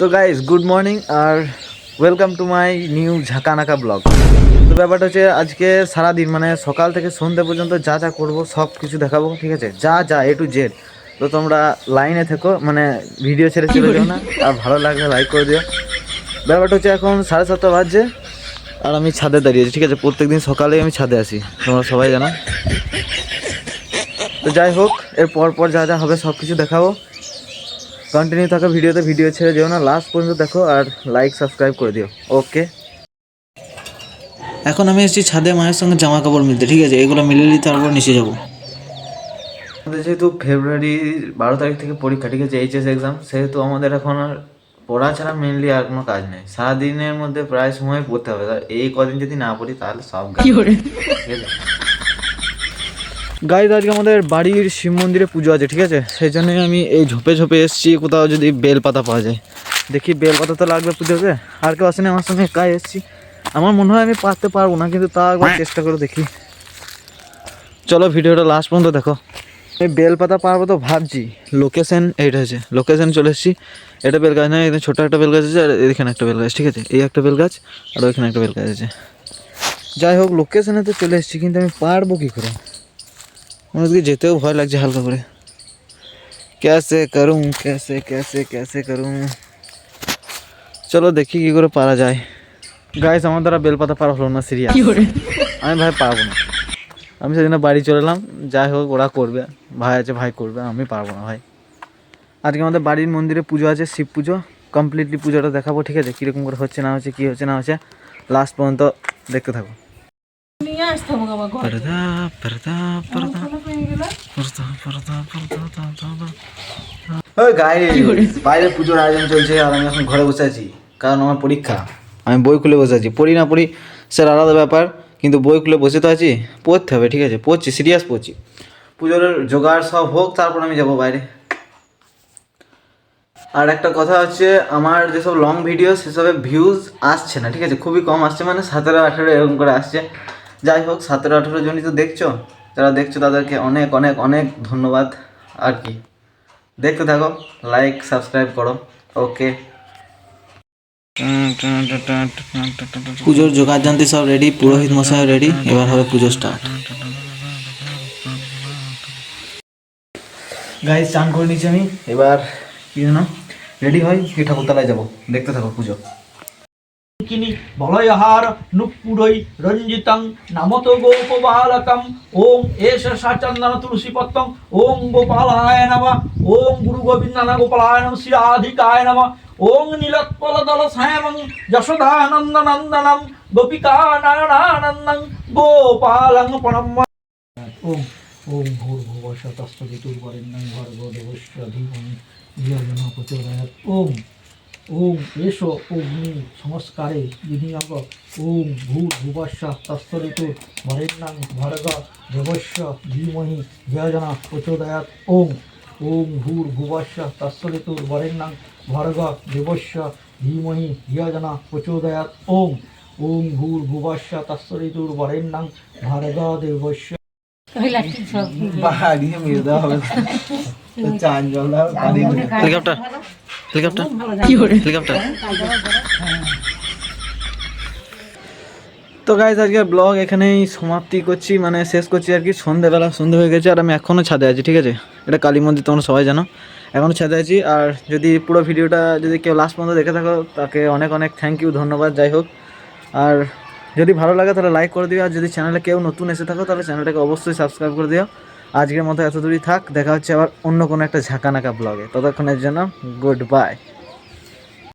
তো guys good morning আর welcome to my new ঝাঁকানাকা ব্লগ। তো ব্যাপারটা হচ্ছে আজকে সারাদিন মানে সকাল থেকে সন্ধ্যে পর্যন্ত যা যা করবো সব কিছু দেখাবো, ঠিক আছে? যা যা A to Z। তো তোমরা লাইনে থেকো, মানে ভিডিও ছেড়ে চলে যাও না। আর ভালো লাগলে লাইক করে দিও। ব্যাপারটা হচ্ছে এখন 7:30 বাজছে আর আমি ছাদে দাঁড়িয়েছি, ঠিক আছে? প্রত্যেকদিন সকালেই আমি ছাদে আসি, তোমরা সবাই জানো। তো যাই হোক, এর পর যা যা হবে সব কিছু দেখাবো। কন্টিনিউ থাকো ভিডিওতে, ভিডিও ছেড়ে যেও না, লাস্ট পর্যন্ত দেখো আর লাইক সাবস্ক্রাইব করে দিও। ওকে, এখন আমি এসেছি ছাদে মায়ের সঙ্গে জামা কাপড় মিলতে, ঠিক আছে? এগুলো মিলে নিয়ে তারপর নিচে যাবো। আমাদের যেহেতু ফেব্রুয়ারি 12 তারিখ থেকে পরীক্ষা, ঠিক আছে? এইচএস এক্সাম, সেহেতু আমাদের এখন আর পড়া ছাড়া মেনলি আর কোনো কাজ নেই। সারাদিনের মধ্যে প্রায় সময় পড়তে হবে, এই কদিন যদি না পড়ি তাহলে সব ঠিক আছে। গাইজ আজকে আমাদের বাড়ির শিব মন্দিরে পুজো আছে, ঠিক আছে? সেই জন্যই আমি এই ঝোপে এসেছি, কোথাও যদি বেলপাতা পাওয়া যায়। দেখি বেলপাতা তো লাগবে পুজোতে, আর কেউ আসেনি আমার সঙ্গে, একাই এসেছি। আমার মনে হয় আমি পারতে পারবো না, কিন্তু তা একবার চেষ্টা করে দেখি। চলো ভিডিওটা লাস্ট পর্যন্ত দেখো। আমি বেলপাতা পারবো তো ভাবছি। লোকেশন এইটা হচ্ছে, লোকেশন চলে এসেছি। এটা বেল গাছ নয়, এখানে ছোটো একটা বেল গাছ আছে আর এখানে একটা বেল গাছ, ঠিক আছে? এই একটা বেল গাছ আর ওইখানে একটা বেল গাছ আছে। যাই হোক, লোকেশনে তো চলে এসেছি, কিন্তু আমি পারবো কী করে? আমাদেরকে যেতেও ভয় লাগছে হালকা করে। कैसे करूं कैसे करूं। চলো দেখি কী করে পারা যায়। গাইস আমার দ্বারা বেলপাতা পারা হলো না, সিরিয়াস। আমি ভাই পারবো না। আমি সেদিন বাড়ি চলে এলাম। যাই হোক, ওরা করবে, ভাই আছে, ভাই করবে, আমি পারবো না ভাই। আজকে আমাদের বাড়ির মন্দিরে পুজো আছে, শিব পুজো। কমপ্লিটলি পুজোটা দেখাবো, ঠিক আছে? কীরকম করে হচ্ছে না হচ্ছে, কী হচ্ছে না হচ্ছে, লাস্ট পর্যন্ত দেখতে থাকো। বাইরে পুজোর আয়োজন চলছে আর আমি এখন ঘরে বসে আছি, কারণ আমার পরীক্ষা। আমি বই খুলে বসে আছি, পড়ি না পড়ি স্যার আলাদা ব্যাপার, কিন্তু বই খুলে বসে তো আছি, পড়তে হবে, ঠিক আছে? পড়ছি, সিরিয়াস পড়ছি। পুজোর জোগাড় সব হোক, তারপর আমি যাব বাইরে। আর একটা কথা হচ্ছে, আমার যেসব লং ভিডিও সেসবে ভিউজ আসছে না, ঠিক আছে? খুবই কম আসছে, মানে 17-18 এরকম করে আসছে। যাই হোক, 17-18 জনই তো দেখছো, যারা দেখছো তাদেরকে অনেক অনেক অনেক ধন্যবাদ। আর কি, দেখতে থাকো, লাইক সাবস্ক্রাইব করো। ওকে, পুজোর জোগাড় জানতে সব রেডি, পুরোহিত মশাই রেডি, এবার হবে পুজো স্টার্ট। গাইস চান করে নিচ্ছি আমি, এবার কি যেন রেডি হয়, কি ঠাকুরতলায় যাবো, দেখতে থাকো পুজো। কিনি বলয়হার নুপুরৈ রঞ্জিতং নামত গোপবালকম ওম এষ সাচন্দন তুলসীপত্রং ওম গোপালায় নমঃ ওম গুরু গোবিন্দান গোপালায় নমঃ শ্রীরাধিকায় নমঃ ওম নীলোৎপল দল শ্যামং যশোদানন্দনন্দনম গোপিকা নয়নানন্দং গোপালং প্রণম্য ওম ওম ভূর্ভুবস্সুঃ তৎসবিতুর্বরেণ্যং ভর্গো দেবস্য ধীমহি ধিয়ো ন প্রচোদয়াৎ ওম ওম এষো অগ্নি সংস্কারে বিনিয়োগ ওম ভূর্ভুবস্সুঃ তৎসবিতুর্বরেণ্যং ভর্গো দেবস্য ধীমহি ধিয়ো ন প্রচোদয়াৎ ওম ওম ভূর্ভুবস্সুঃ তৎসবিতুর্বরেণ্যং ভর্গো দেবস্য ধীমহি ধিয়ো ন প্রচোদয়াৎ ওম ওম ভূর্ভুবস্সুঃ তৎসবিতুর্বরেণ্যং ভর্গো দেবস্য বাড়ি মেরে দেওয়া হবে, চান জল দাও, হেলিকপ্টার হেলিকপ্টার হেলিকপ্টার। তো গাইজ আজকের ব্লগ এখানেই সমাপ্তি করছি, মানে শেষ করছি আর কি। সন্ধে হয়ে গেছে আর আমি এখনও ছাদে আছি, ঠিক আছে? এটা কালী মন্দির, তোমরা সবাই জানো। এখনও ছাদে আছি। আর যদি পুরো ভিডিওটা যদি কেউ লাস্ট পর্যন্ত দেখে থাকো, তাকে অনেক অনেক থ্যাংক ইউ, ধন্যবাদ। যাই হোক, আর যদি ভালো লাগে তাহলে লাইক করে দিও, আর যদি চ্যানেলে কেউ নতুন এসে থাকো তাহলে চ্যানেলটাকে অবশ্যই সাবস্ক্রাইব করে দিও। আজকের মতো এত দূরই থাক, দেখা হচ্ছে আবার অন্য কোনো একটা ঝাঁকানাকা ব্লগে। ততক্ষণের জন্য গুড বাই।